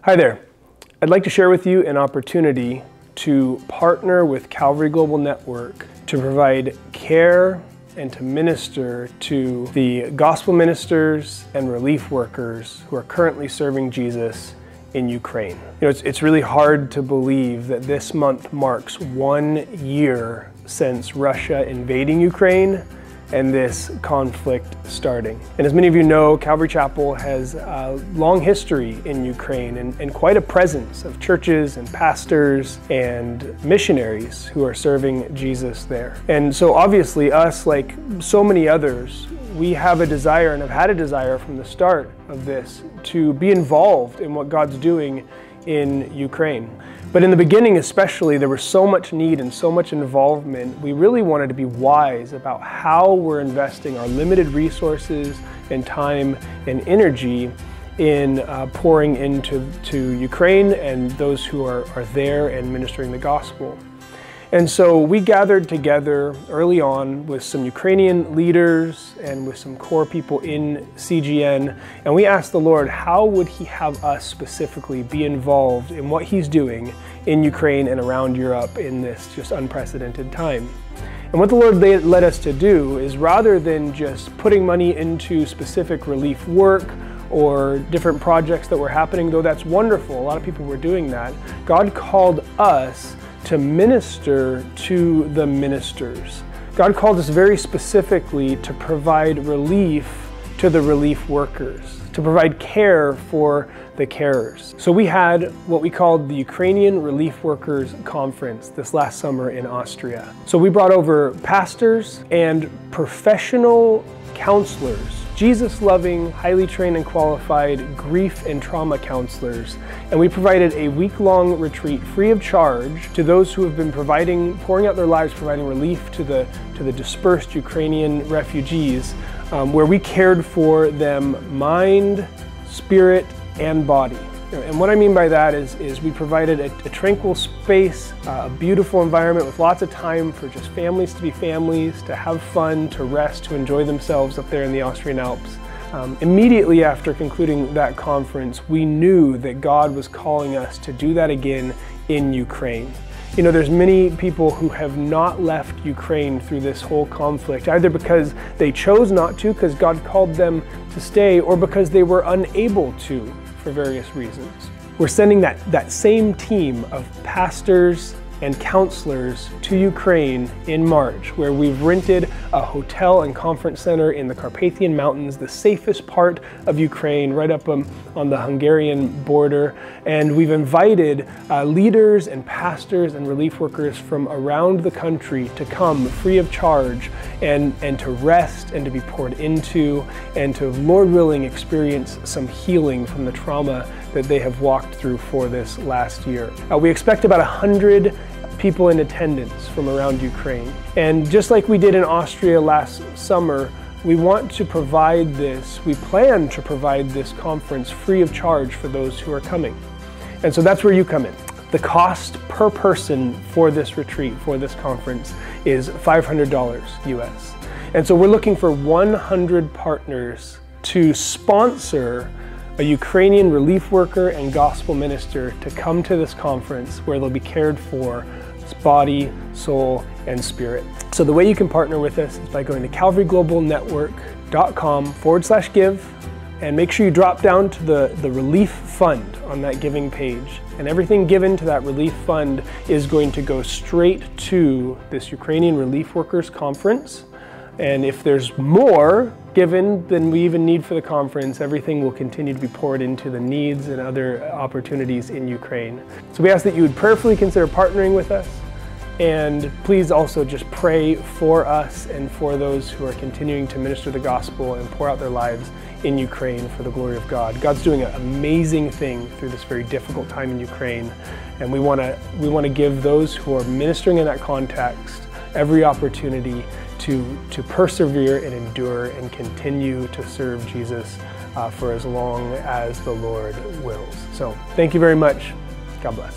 Hi there. I'd like to share with you an opportunity to partner with Calvary Global Network to provide care and to minister to the gospel ministers and relief workers who are currently serving Jesus in Ukraine. You know, it's really hard to believe that this month marks 1 year since Russia invading Ukraine and this conflict starting. And as many of you know, Calvary Chapel has a long history in Ukraine and quite a presence of churches and pastors and missionaries who are serving Jesus there. And so obviously us, like so many others, we have a desire and have had a desire from the start of this to be involved in what God's doing in Ukraine. But in the beginning especially, there was so much need and so much involvement. We really wanted to be wise about how we're investing our limited resources and time and energy in pouring into Ukraine and those who are there and ministering the gospel. And so we gathered together early on with some Ukrainian leaders and with some core people in CGN, and we asked the Lord, how would He have us specifically be involved in what He's doing in Ukraine and around Europe in this just unprecedented time? And what the Lord led us to do is, rather than just putting money into specific relief work or different projects that were happening, though that's wonderful, a lot of people were doing that, God called us to minister to the ministers. God called us very specifically to provide relief to the relief workers, to provide care for the carers. So we had what we called the Ukrainian Relief Workers Conference this last summer in Austria. So we brought over pastors and professional counselors, Jesus-loving, highly trained and qualified grief and trauma counselors, and we provided a week-long retreat free of charge to those who have been pouring out their lives, providing relief to the dispersed Ukrainian refugees, where we cared for them mind, spirit, and body. And what I mean by that is we provided a tranquil space, a beautiful environment with lots of time for just families to be families, to have fun, to rest, to enjoy themselves up there in the Austrian Alps. Immediately after concluding that conference, we knew that God was calling us to do that again in Ukraine. You know, there's many people who have not left Ukraine through this whole conflict, either because they chose not to, because God called them to stay, or because they were unable to for various reasons. We're sending that same team of pastors and counselors to Ukraine in March, where we've rented a hotel and conference center in the Carpathian Mountains, the safest part of Ukraine, right up on the Hungarian border. And we've invited leaders and pastors and relief workers from around the country to come free of charge and to rest and to be poured into and to, Lord willing, experience some healing from the trauma that they have walked through for this last year. We expect about 100 people in attendance from around Ukraine. And just like we did in Austria last summer, we want to provide this, we plan to provide this conference free of charge for those who are coming. And so that's where you come in. The cost per person for this retreat, for this conference, is $500 US. And so we're looking for 100 partners to sponsor a Ukrainian relief worker and gospel minister to come to this conference where they'll be cared for body, soul, and spirit. So the way you can partner with us is by going to calvaryglobalnetwork.com/give, and make sure you drop down to the relief fund on that giving page. And everything given to that relief fund is going to go straight to this Ukrainian Relief Workers Conference. And if there's more given than we even need for the conference, everything will continue to be poured into the needs and other opportunities in Ukraine. So we ask that you would prayerfully consider partnering with us, and please also just pray for us and for those who are continuing to minister the gospel and pour out their lives in Ukraine for the glory of God. God's doing an amazing thing through this very difficult time in Ukraine, and we want to give those who are ministering in that context every opportunity to persevere and endure and continue to serve Jesus for as long as the Lord wills. So thank you very much. God bless.